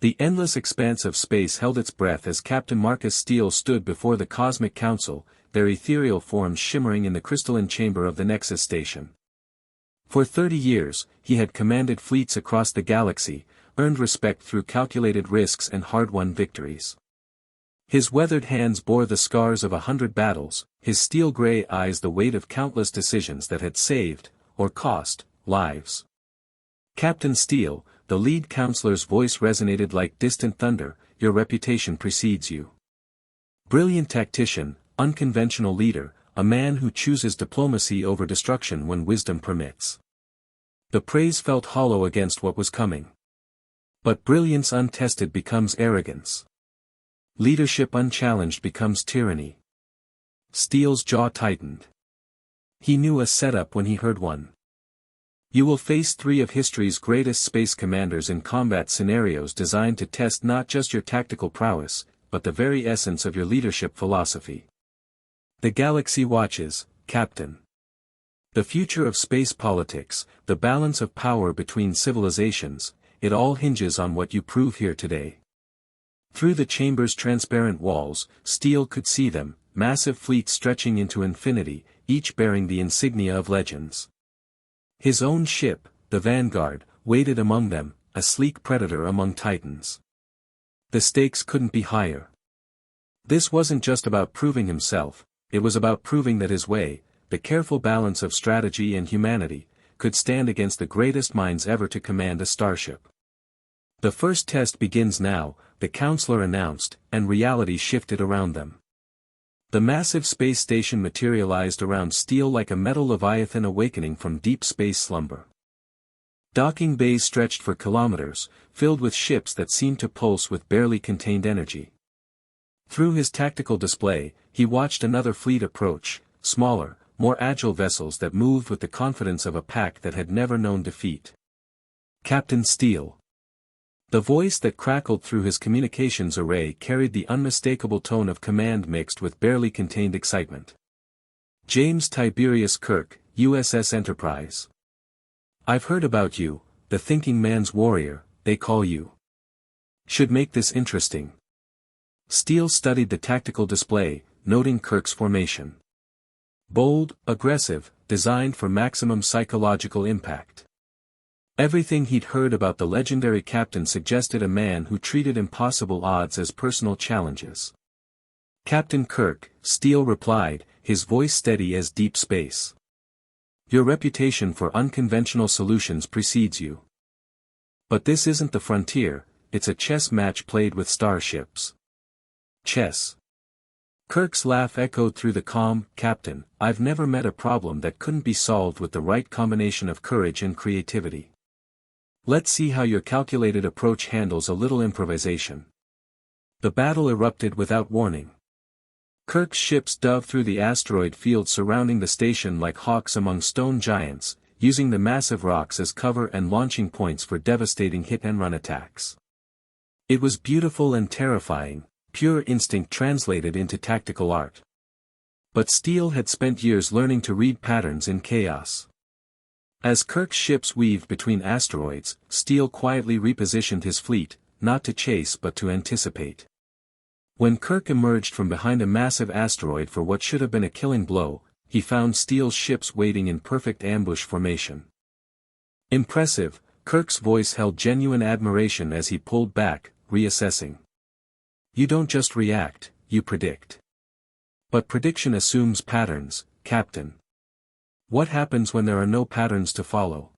The endless expanse of space held its breath as Captain Marcus Steele stood before the Cosmic Council, their ethereal forms shimmering in the crystalline chamber of the Nexus station. For 30 years, he had commanded fleets across the galaxy, earned respect through calculated risks and hard-won victories. His weathered hands bore the scars of 100 battles, his steel-gray eyes the weight of countless decisions that had saved, or cost, lives. Captain Steele, the lead counselor's voice resonated like distant thunder, your reputation precedes you. Brilliant tactician, unconventional leader, a man who chooses diplomacy over destruction when wisdom permits. The praise felt hollow against what was coming. But brilliance untested becomes arrogance. Leadership unchallenged becomes tyranny. Steele's jaw tightened. He knew a setup when he heard one. You will face 3 of history's greatest space commanders in combat scenarios designed to test not just your tactical prowess, but the very essence of your leadership philosophy. The galaxy watches, Captain. The future of space politics, the balance of power between civilizations, it all hinges on what you prove here today. Through the chamber's transparent walls, Steele could see them, massive fleets stretching into infinity, each bearing the insignia of legends. His own ship, the Vanguard, waited among them, a sleek predator among titans. The stakes couldn't be higher. This wasn't just about proving himself, it was about proving that his way, the careful balance of strategy and humanity, could stand against the greatest minds ever to command a starship. The first test begins now, the counselor announced, and reality shifted around them. The massive space station materialized around Steele like a metal leviathan awakening from deep space slumber. Docking bays stretched for kilometers, filled with ships that seemed to pulse with barely contained energy. Through his tactical display, he watched another fleet approach, smaller, more agile vessels that moved with the confidence of a pack that had never known defeat. Captain Steele. The voice that crackled through his communications array carried the unmistakable tone of command mixed with barely contained excitement. James Tiberius Kirk, USS Enterprise. I've heard about you, the thinking man's warrior, they call you. Should make this interesting. Steele studied the tactical display, noting Kirk's formation. Bold, aggressive, designed for maximum psychological impact. Everything he'd heard about the legendary captain suggested a man who treated impossible odds as personal challenges. Captain Kirk, Steele replied, his voice steady as deep space. Your reputation for unconventional solutions precedes you. But this isn't the frontier, it's a chess match played with starships. Chess. Kirk's laugh echoed through the calm, Captain, I've never met a problem that couldn't be solved with the right combination of courage and creativity. Let's see how your calculated approach handles a little improvisation. The battle erupted without warning. Kirk's ships dove through the asteroid field surrounding the station like hawks among stone giants, using the massive rocks as cover and launching points for devastating hit-and-run attacks. It was beautiful and terrifying, pure instinct translated into tactical art. But Steele had spent years learning to read patterns in chaos. As Kirk's ships weaved between asteroids, Steele quietly repositioned his fleet, not to chase but to anticipate. When Kirk emerged from behind a massive asteroid for what should have been a killing blow, he found Steele's ships waiting in perfect ambush formation. Impressive, Kirk's voice held genuine admiration as he pulled back, reassessing. You don't just react, you predict. But prediction assumes patterns, Captain. What happens when there are no patterns to follow?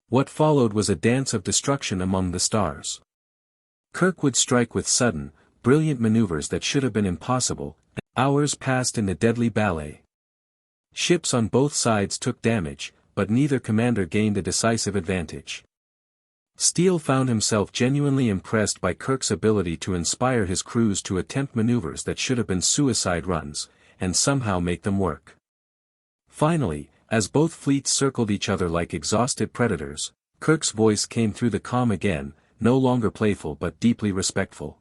What followed was a dance of destruction among the stars. Kirk would strike with sudden, brilliant maneuvers that should have been impossible, and hours passed in the deadly ballet. Ships on both sides took damage, but neither commander gained a decisive advantage. Steele found himself genuinely impressed by Kirk's ability to inspire his crews to attempt maneuvers that should have been suicide runs, and somehow make them work. Finally, as both fleets circled each other like exhausted predators, Kirk's voice came through the calm again, no longer playful but deeply respectful.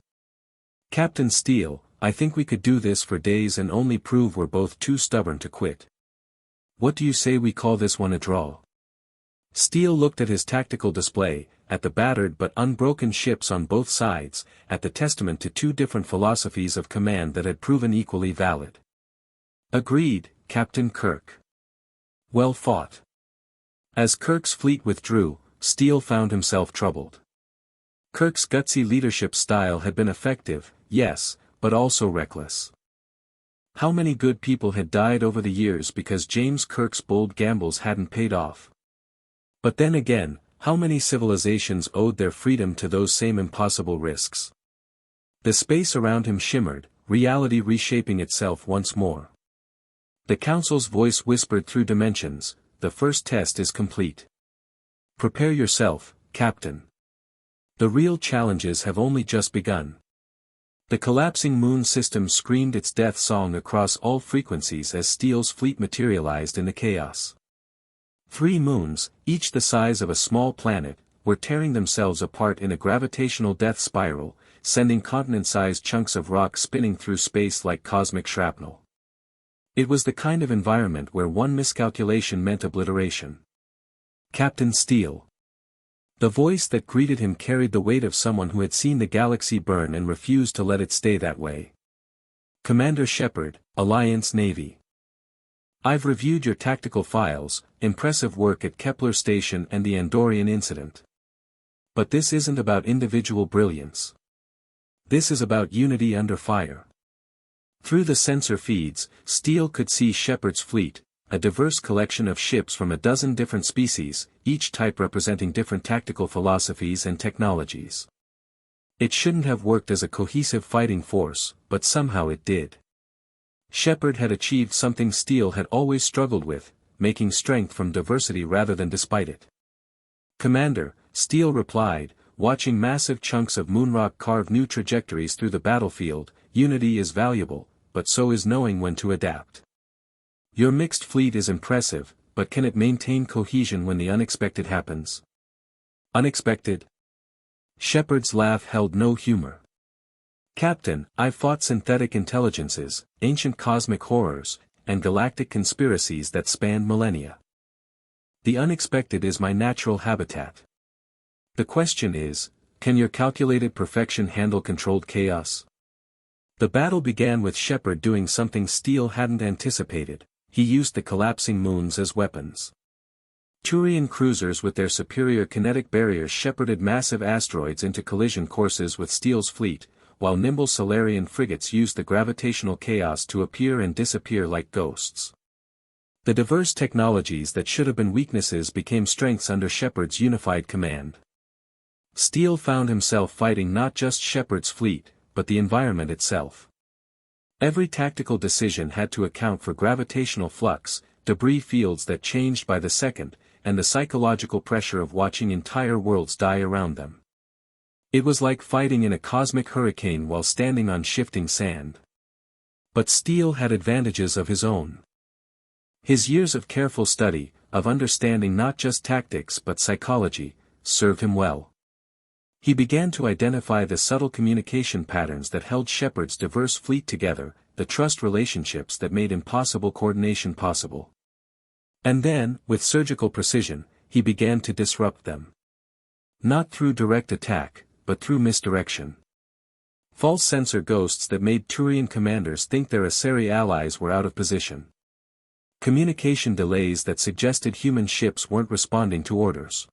Captain Steele, I think we could do this for days and only prove we're both too stubborn to quit. What do you say we call this one a draw? Steele looked at his tactical display, at the battered but unbroken ships on both sides, at the testament to two different philosophies of command that had proven equally valid. Agreed, Captain Kirk. Well fought. As Kirk's fleet withdrew, Steele found himself troubled. Kirk's gutsy leadership style had been effective, yes, but also reckless. How many good people had died over the years because James Kirk's bold gambles hadn't paid off? But then again, how many civilizations owed their freedom to those same impossible risks? The space around him shimmered, reality reshaping itself once more. The Council's voice whispered through dimensions, "The first test is complete. Prepare yourself, Captain. The real challenges have only just begun." The collapsing moon system screamed its death song across all frequencies as Steele's fleet materialized in the chaos. 3 moons, each the size of a small planet, were tearing themselves apart in a gravitational death spiral, sending continent-sized chunks of rock spinning through space like cosmic shrapnel. It was the kind of environment where one miscalculation meant obliteration. Captain Steele. The voice that greeted him carried the weight of someone who had seen the galaxy burn and refused to let it stay that way. Commander Shepard, Alliance Navy. I've reviewed your tactical files, impressive work at Kepler Station and the Andorian incident. But this isn't about individual brilliance. This is about unity under fire. Through the sensor feeds, Steele could see Shepard's fleet, a diverse collection of ships from a dozen different species, each type representing different tactical philosophies and technologies. It shouldn't have worked as a cohesive fighting force, but somehow it did. Shepard had achieved something Steele had always struggled with, making strength from diversity rather than despite it. "Commander," Steele replied, watching massive chunks of moonrock carve new trajectories through the battlefield, "unity is valuable, but so is knowing when to adapt. Your mixed fleet is impressive, but can it maintain cohesion when the unexpected happens?" "Unexpected?" Shepard's laugh held no humor. "Captain, I've fought synthetic intelligences, ancient cosmic horrors, and galactic conspiracies that spanned millennia. The unexpected is my natural habitat. The question is, can your calculated perfection handle controlled chaos?" The battle began with Shepard doing something Steele hadn't anticipated. He used the collapsing moons as weapons. Turian cruisers with their superior kinetic barriers shepherded massive asteroids into collision courses with Steele's fleet, while nimble Solarian frigates used the gravitational chaos to appear and disappear like ghosts. The diverse technologies that should have been weaknesses became strengths under Shepard's unified command. Steele found himself fighting not just Shepard's fleet, but the environment itself. Every tactical decision had to account for gravitational flux, debris fields that changed by the second, and the psychological pressure of watching entire worlds die around them. It was like fighting in a cosmic hurricane while standing on shifting sand. But Steele had advantages of his own. His years of careful study, of understanding not just tactics but psychology, served him well. He began to identify the subtle communication patterns that held Shepard's diverse fleet together, the trust relationships that made impossible coordination possible. And then, with surgical precision, he began to disrupt them. Not through direct attack, but through misdirection. False sensor ghosts that made Turian commanders think their Asari allies were out of position. Communication delays that suggested human ships weren't responding to orders.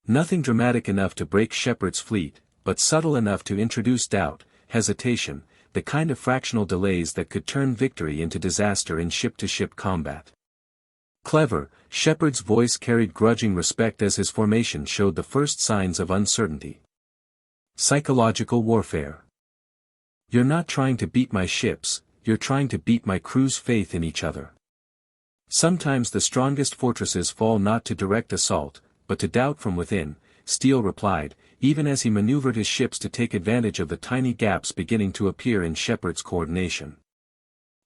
Nothing dramatic enough to break Shepard's fleet, but subtle enough to introduce doubt, hesitation, the kind of fractional delays that could turn victory into disaster in ship-to-ship combat. Clever, Shepard's voice carried grudging respect as his formation showed the first signs of uncertainty. Psychological warfare. "You're not trying to beat my ships, you're trying to beat my crew's faith in each other. Sometimes the strongest fortresses fall not to direct assault, but to doubt from within," Steele replied, even as he maneuvered his ships to take advantage of the tiny gaps beginning to appear in Shepard's coordination.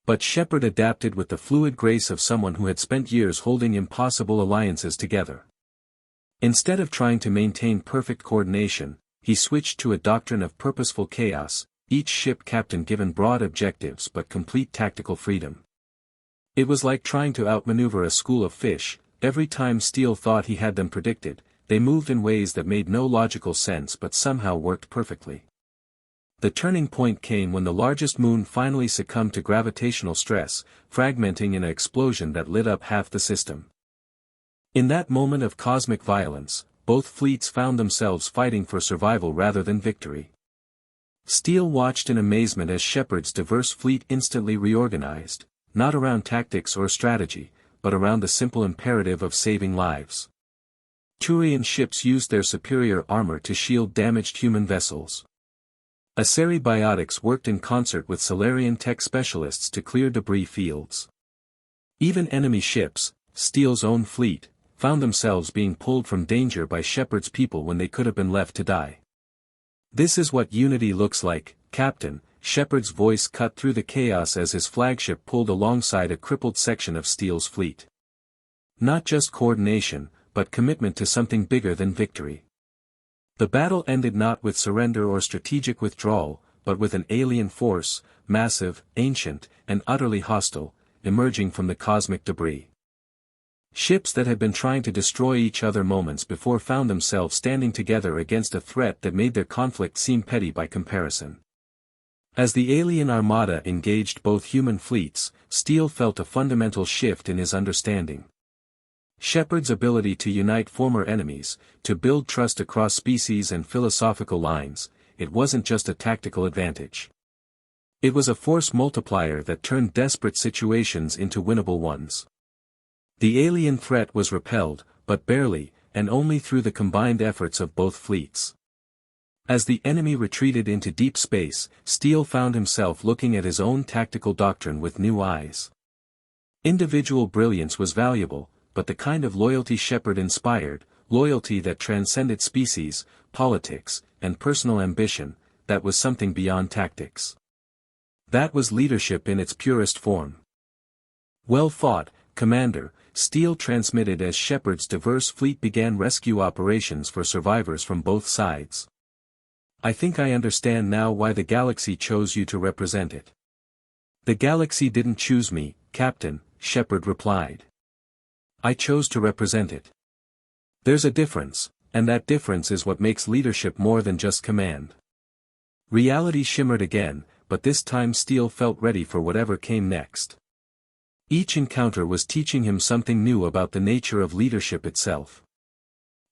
But Shepard adapted with the fluid grace of someone who had spent years holding impossible alliances together. Instead of trying to maintain perfect coordination, he switched to a doctrine of purposeful chaos, each ship captain given broad objectives but complete tactical freedom. It was like trying to outmaneuver a school of fish, every time Steele thought he had them predicted, they moved in ways that made no logical sense but somehow worked perfectly. The turning point came when the largest moon finally succumbed to gravitational stress, fragmenting in an explosion that lit up half the system. In that moment of cosmic violence, both fleets found themselves fighting for survival rather than victory. Steele watched in amazement as Shepard's diverse fleet instantly reorganized, not around tactics or strategy, but around the simple imperative of saving lives. Turian ships used their superior armor to shield damaged human vessels. Asari biotics worked in concert with Salarian tech specialists to clear debris fields. Even enemy ships, Steele's own fleet, found themselves being pulled from danger by Shepard's people when they could have been left to die. "This is what unity looks like, Captain," Shepard's voice cut through the chaos as his flagship pulled alongside a crippled section of Steele's fleet. Not just coordination, but commitment to something bigger than victory. The battle ended not with surrender or strategic withdrawal, but with an alien force, massive, ancient, and utterly hostile, emerging from the cosmic debris. Ships that had been trying to destroy each other moments before found themselves standing together against a threat that made their conflict seem petty by comparison. As the alien armada engaged both human fleets, Steele felt a fundamental shift in his understanding. Shepard's ability to unite former enemies, to build trust across species and philosophical lines, it wasn't just a tactical advantage. It was a force multiplier that turned desperate situations into winnable ones. The alien threat was repelled, but barely, and only through the combined efforts of both fleets. As the enemy retreated into deep space, Steele found himself looking at his own tactical doctrine with new eyes. Individual brilliance was valuable, but the kind of loyalty Shepard inspired, loyalty that transcended species, politics, and personal ambition, that was something beyond tactics. That was leadership in its purest form. "Well fought, Commander," Steele transmitted as Shepard's diverse fleet began rescue operations for survivors from both sides. "I think I understand now why the galaxy chose you to represent it." "The galaxy didn't choose me, Captain," Shepard replied. "I chose to represent it. There's a difference, and that difference is what makes leadership more than just command." Reality shimmered again, but this time Steele felt ready for whatever came next. Each encounter was teaching him something new about the nature of leadership itself.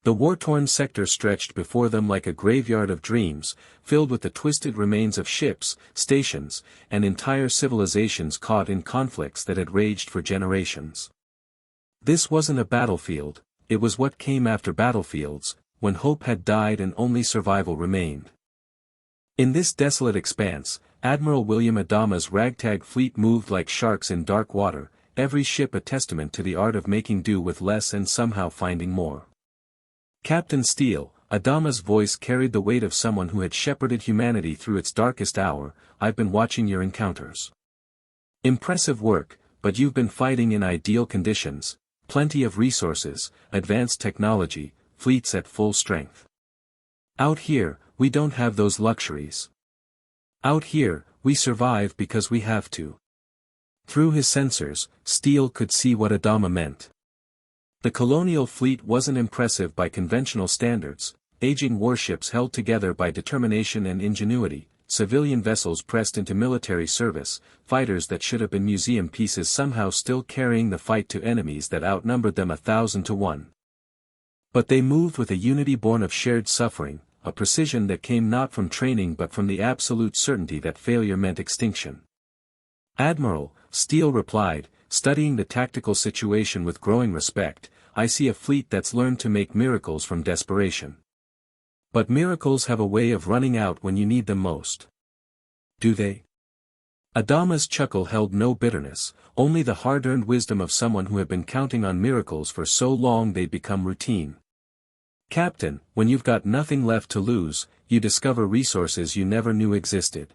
The war-torn sector stretched before them like a graveyard of dreams, filled with the twisted remains of ships, stations, and entire civilizations caught in conflicts that had raged for generations. This wasn't a battlefield, it was what came after battlefields, when hope had died and only survival remained. In this desolate expanse, Admiral William Adama's ragtag fleet moved like sharks in dark water, every ship a testament to the art of making do with less and somehow finding more. "Captain Steele," Adama's voice carried the weight of someone who had shepherded humanity through its darkest hour, "I've been watching your encounters. Impressive work, but you've been fighting in ideal conditions, plenty of resources, advanced technology, fleets at full strength. Out here, we don't have those luxuries. Out here, we survive because we have to." Through his sensors, Steele could see what Adama meant. The colonial fleet wasn't impressive by conventional standards, aging warships held together by determination and ingenuity, civilian vessels pressed into military service, fighters that should have been museum pieces somehow still carrying the fight to enemies that outnumbered them 1,000 to 1. But they moved with a unity born of shared suffering, a precision that came not from training but from the absolute certainty that failure meant extinction. "Admiral," Steele replied, studying the tactical situation with growing respect, "I see a fleet that's learned to make miracles from desperation. But miracles have a way of running out when you need them most." "Do they?" Adama's chuckle held no bitterness, only the hard-earned wisdom of someone who had been counting on miracles for so long they'd become routine. "Captain, when you've got nothing left to lose, you discover resources you never knew existed.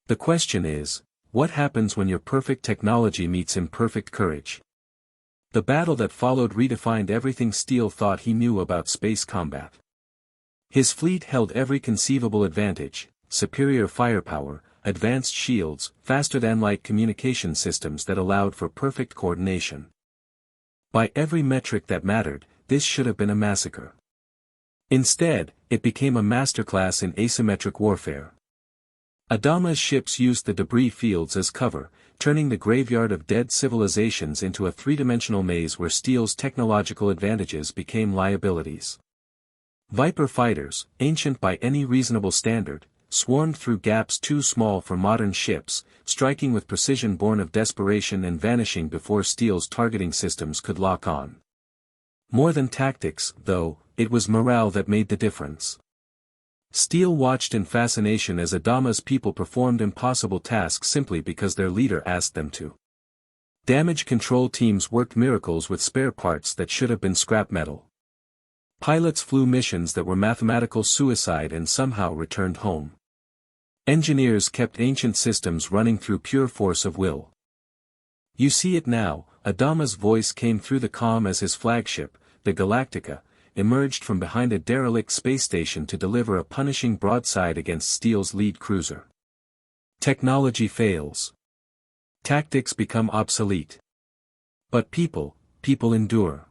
The question is, what happens when your perfect technology meets imperfect courage?" The battle that followed redefined everything Steele thought he knew about space combat. His fleet held every conceivable advantage: superior firepower, advanced shields, faster-than-light communication systems that allowed for perfect coordination. By every metric that mattered, this should have been a massacre. Instead, it became a masterclass in asymmetric warfare. Adama's ships used the debris fields as cover, turning the graveyard of dead civilizations into a three-dimensional maze where Steele's technological advantages became liabilities. Viper fighters, ancient by any reasonable standard, swarmed through gaps too small for modern ships, striking with precision born of desperation and vanishing before Steele's targeting systems could lock on. More than tactics, though, it was morale that made the difference. Steele watched in fascination as Adama's people performed impossible tasks simply because their leader asked them to. Damage control teams worked miracles with spare parts that should have been scrap metal. Pilots flew missions that were mathematical suicide and somehow returned home. Engineers kept ancient systems running through pure force of will. You see it now, Adama's voice came through the comm as his flagship, the Galactica, emerged from behind a derelict space station to deliver a punishing broadside against Steele's lead cruiser. Technology fails. Tactics become obsolete. But people endure.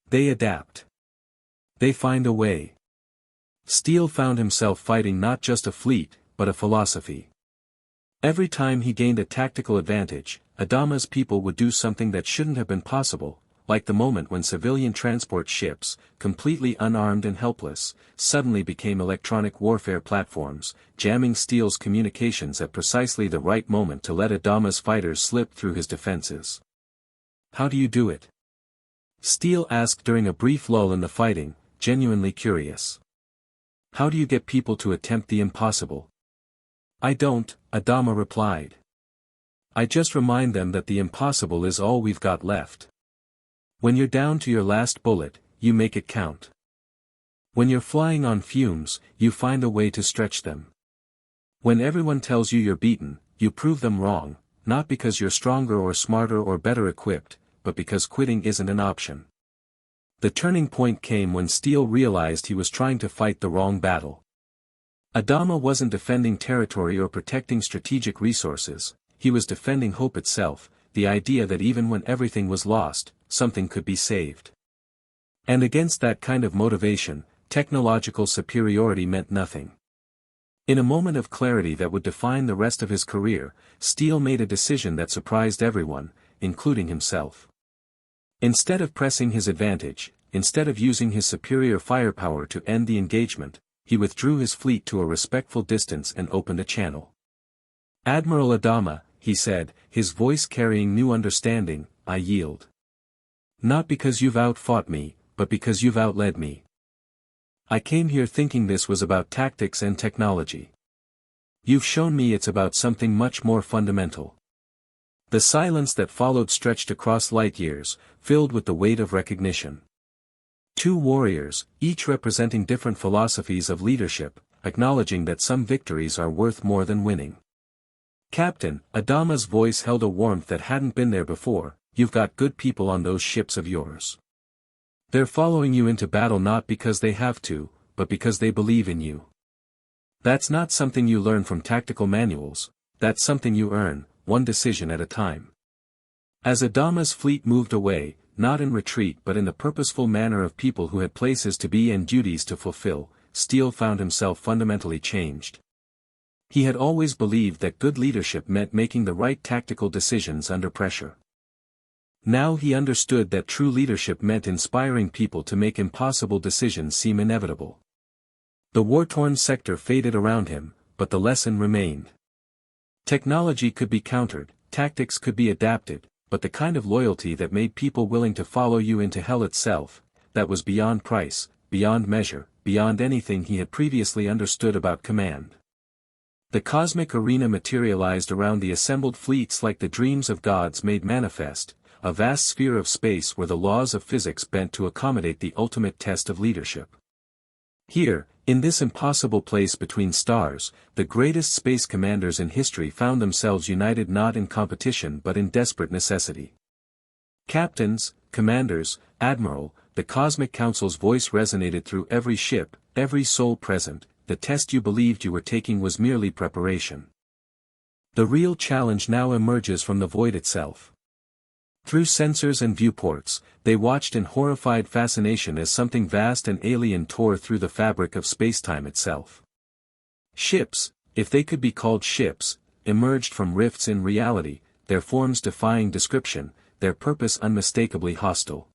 They adapt. They find a way. Steele found himself fighting not just a fleet, but a philosophy. Every time he gained a tactical advantage, Adama's people would do something that shouldn't have been possible, like the moment when civilian transport ships, completely unarmed and helpless, suddenly became electronic warfare platforms, jamming Steele's communications at precisely the right moment to let Adama's fighters slip through his defenses. How do you do it? Steele asked during a brief lull in the fighting, genuinely curious. How do you get people to attempt the impossible? I don't, Adama replied. I just remind them that the impossible is all we've got left. When you're down to your last bullet, you make it count. When you're flying on fumes, you find a way to stretch them. When everyone tells you you're beaten, you prove them wrong, not because you're stronger or smarter or better equipped, but because quitting isn't an option. The turning point came when Steele realized he was trying to fight the wrong battle. Adama wasn't defending territory or protecting strategic resources, he was defending hope itself, the idea that even when everything was lost, something could be saved. And against that kind of motivation, technological superiority meant nothing. In a moment of clarity that would define the rest of his career, Steele made a decision that surprised everyone, including himself. Instead of pressing his advantage, instead of using his superior firepower to end the engagement, he withdrew his fleet to a respectful distance and opened a channel. Admiral Adama, he said, his voice carrying new understanding, I yield. Not because you've outfought me, but because you've outled me. I came here thinking this was about tactics and technology. You've shown me it's about something much more fundamental. The silence that followed stretched across light years, filled with the weight of recognition. Two warriors, each representing different philosophies of leadership, acknowledging that some victories are worth more than winning. Captain, Adama's voice held a warmth that hadn't been there before, you've got good people on those ships of yours. They're following you into battle not because they have to, but because they believe in you. That's not something you learn from tactical manuals, that's something you earn, one decision at a time. As Adama's fleet moved away, not in retreat but in the purposeful manner of people who had places to be and duties to fulfill, Steele found himself fundamentally changed. He had always believed that good leadership meant making the right tactical decisions under pressure. Now he understood that true leadership meant inspiring people to make impossible decisions seem inevitable. The war-torn sector faded around him, but the lesson remained. Technology could be countered, tactics could be adapted, but the kind of loyalty that made people willing to follow you into hell itself, that was beyond price, beyond measure, beyond anything he had previously understood about command. The cosmic arena materialized around the assembled fleets like the dreams of gods made manifest, a vast sphere of space where the laws of physics bent to accommodate the ultimate test of leadership. Here, in this impossible place between stars, the greatest space commanders in history found themselves united not in competition but in desperate necessity. Captains, commanders, admiral, the Cosmic Council's voice resonated through every ship, every soul present. The test you believed you were taking was merely preparation. The real challenge now emerges from the void itself. Through sensors and viewports, they watched in horrified fascination as something vast and alien tore through the fabric of spacetime itself. Ships, if they could be called ships, emerged from rifts in reality, their forms defying description, their purpose unmistakably hostile.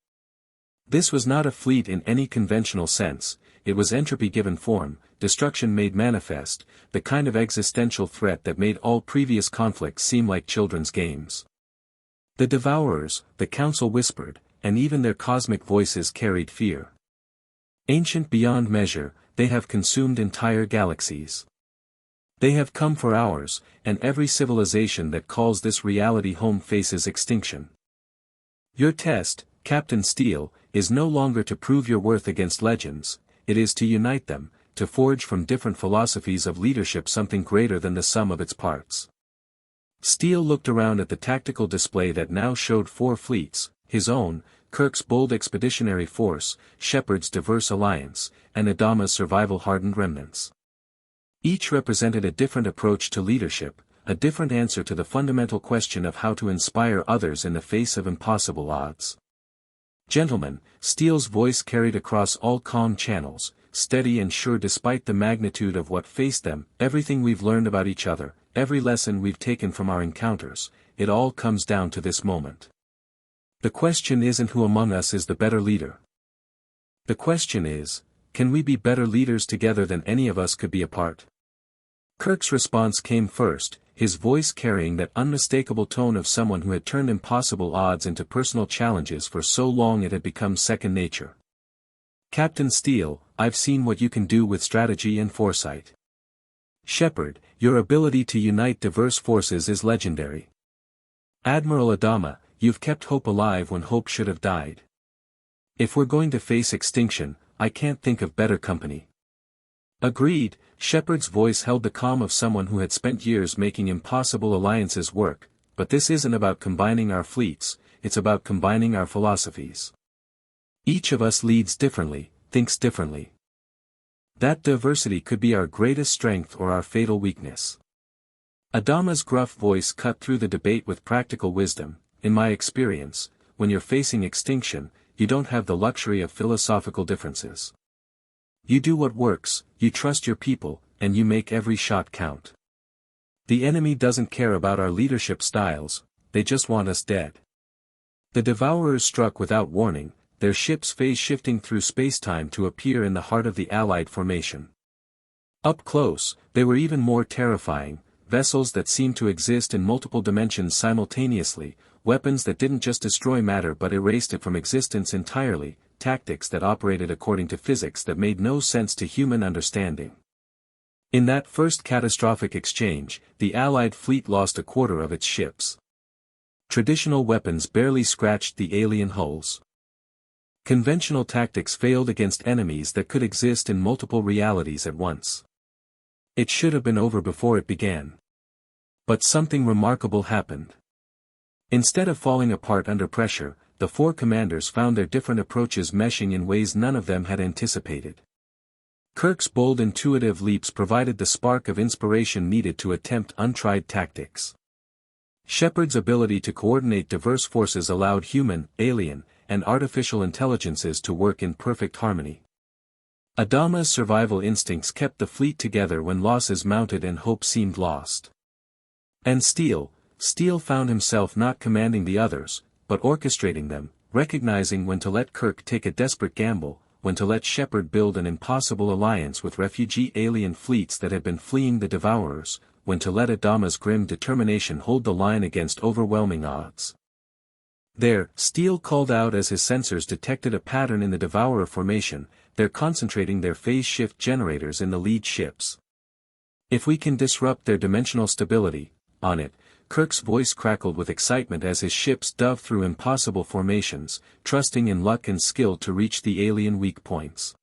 This was not a fleet in any conventional sense, it was entropy given form, destruction made manifest, the kind of existential threat that made all previous conflicts seem like children's games. The Devourers, the Council whispered, and even their cosmic voices carried fear. Ancient beyond measure, they have consumed entire galaxies. They have come for ours, and every civilization that calls this reality home faces extinction. Your test, Captain Steele, is no longer to prove your worth against legends, it is to unite them, to forge from different philosophies of leadership something greater than the sum of its parts. Steele looked around at the tactical display that now showed 4 fleets, his own, Kirk's bold expeditionary force, Shepard's diverse alliance, and Adama's survival-hardened remnants. Each represented a different approach to leadership, a different answer to the fundamental question of how to inspire others in the face of impossible odds. Gentlemen, Steele's voice carried across all comm channels, steady and sure despite the magnitude of what faced them, everything we've learned about each other, every lesson we've taken from our encounters, it all comes down to this moment. The question isn't who among us is the better leader. The question is, can we be better leaders together than any of us could be apart? Kirk's response came first, his voice carrying that unmistakable tone of someone who had turned impossible odds into personal challenges for so long it had become second nature. Captain Steele, I've seen what you can do with strategy and foresight. Shepard, your ability to unite diverse forces is legendary. Admiral Adama, you've kept hope alive when hope should have died. If we're going to face extinction, I can't think of better company. Agreed, Shepard's voice held the calm of someone who had spent years making impossible alliances work, but this isn't about combining our fleets, it's about combining our philosophies. Each of us leads differently, thinks differently. That diversity could be our greatest strength or our fatal weakness. Adama's gruff voice cut through the debate with practical wisdom. In my experience, when you're facing extinction, you don't have the luxury of philosophical differences. You do what works, you trust your people, and you make every shot count. The enemy doesn't care about our leadership styles, they just want us dead. The Devourers struck without warning, their ships phase-shifting through spacetime to appear in the heart of the Allied formation. Up close, they were even more terrifying, vessels that seemed to exist in multiple dimensions simultaneously, weapons that didn't just destroy matter but erased it from existence entirely, tactics that operated according to physics that made no sense to human understanding. In that first catastrophic exchange, the Allied fleet lost a quarter of its ships. Traditional weapons barely scratched the alien hulls. Conventional tactics failed against enemies that could exist in multiple realities at once. It should have been over before it began. But something remarkable happened. Instead of falling apart under pressure, the 4 commanders found their different approaches meshing in ways none of them had anticipated. Kirk's bold intuitive leaps provided the spark of inspiration needed to attempt untried tactics. Shepard's ability to coordinate diverse forces allowed human, alien, and artificial intelligences to work in perfect harmony. Adama's survival instincts kept the fleet together when losses mounted and hope seemed lost. And Steele found himself not commanding the others, but orchestrating them, recognizing when to let Kirk take a desperate gamble, when to let Shepard build an impossible alliance with refugee alien fleets that had been fleeing the Devourers, when to let Adama's grim determination hold the line against overwhelming odds. There, Steele called out as his sensors detected a pattern in the Devourer formation, they're concentrating their phase shift generators in the lead ships. If we can disrupt their dimensional stability, on it, Kirk's voice crackled with excitement as his ships dove through impossible formations, trusting in luck and skill to reach the alien weak points.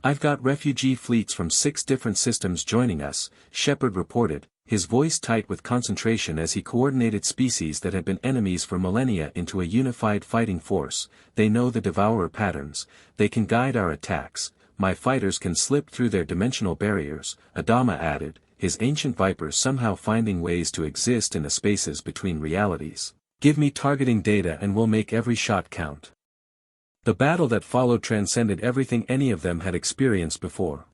I've got refugee fleets from 6 different systems joining us, Shepard reported, his voice tight with concentration as he coordinated species that had been enemies for millennia into a unified fighting force. They know the Devourer patterns, they can guide our attacks, my fighters can slip through their dimensional barriers, Adama added, his ancient vipers somehow finding ways to exist in the spaces between realities. Give me targeting data and we'll make every shot count. The battle that followed transcended everything any of them had experienced before.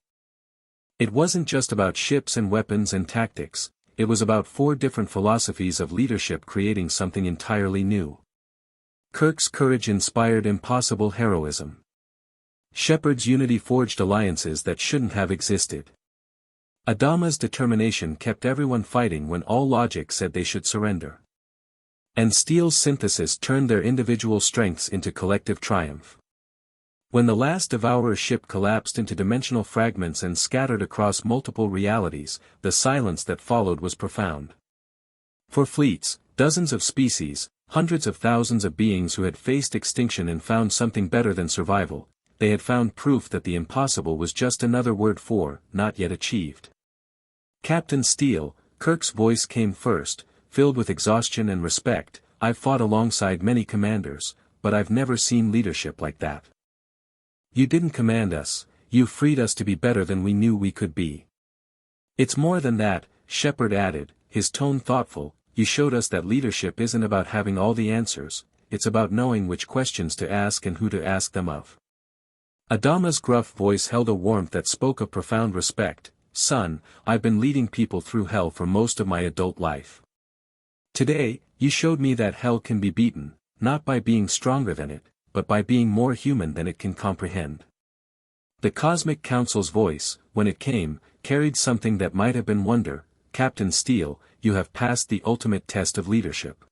It wasn't just about ships and weapons and tactics, it was about 4 different philosophies of leadership creating something entirely new. Kirk's courage inspired impossible heroism. Shepard's unity forged alliances that shouldn't have existed. Adama's determination kept everyone fighting when all logic said they should surrender. And Steele's synthesis turned their individual strengths into collective triumph. When the last Devourer ship collapsed into dimensional fragments and scattered across multiple realities, the silence that followed was profound. For fleets, dozens of species, hundreds of thousands of beings who had faced extinction and found something better than survival, they had found proof that the impossible was just another word for, not yet achieved. Captain Steele, Kirk's voice came first, filled with exhaustion and respect. I've fought alongside many commanders, but I've never seen leadership like that. You didn't command us, you freed us to be better than we knew we could be. It's more than that, Shepard added, his tone thoughtful. You showed us that leadership isn't about having all the answers, it's about knowing which questions to ask and who to ask them of. Adama's gruff voice held a warmth that spoke of profound respect. Son, I've been leading people through hell for most of my adult life. Today, you showed me that hell can be beaten, not by being stronger than it, but by being more human than it can comprehend. The Cosmic Council's voice, when it came, carried something that might have been wonder. Captain Steele, you have passed the ultimate test of leadership.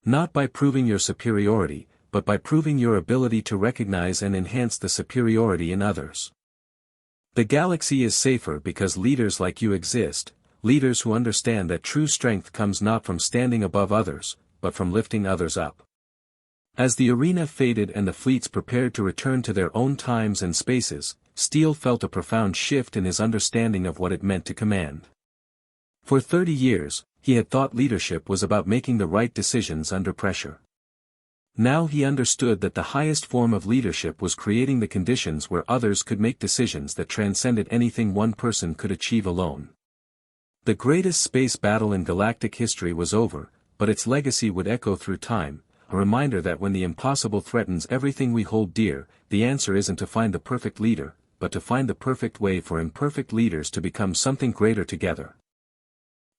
Not by proving your superiority, but by proving your ability to recognize and enhance the superiority in others. The galaxy is safer because leaders like you exist, leaders who understand that true strength comes not from standing above others, but from lifting others up. As the arena faded and the fleets prepared to return to their own times and spaces, Steele felt a profound shift in his understanding of what it meant to command. For 30 years, he had thought leadership was about making the right decisions under pressure. Now he understood that the highest form of leadership was creating the conditions where others could make decisions that transcended anything one person could achieve alone. The greatest space battle in galactic history was over, but its legacy would echo through time, a reminder that when the impossible threatens everything we hold dear, the answer isn't to find the perfect leader, but to find the perfect way for imperfect leaders to become something greater together.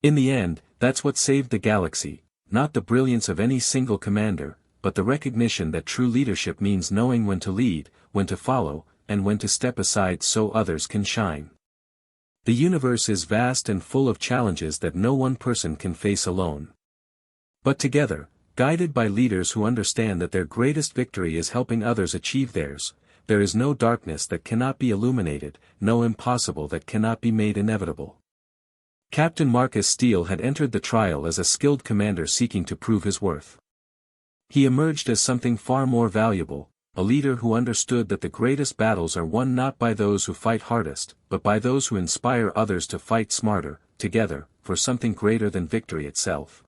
In the end, that's what saved the galaxy, not the brilliance of any single commander, but the recognition that true leadership means knowing when to lead, when to follow, and when to step aside so others can shine. The universe is vast and full of challenges that no one person can face alone. But together, guided by leaders who understand that their greatest victory is helping others achieve theirs, there is no darkness that cannot be illuminated, no impossible that cannot be made inevitable. Captain Marcus Steele had entered the trial as a skilled commander seeking to prove his worth. He emerged as something far more valuable, a leader who understood that the greatest battles are won not by those who fight hardest, but by those who inspire others to fight smarter, together, for something greater than victory itself.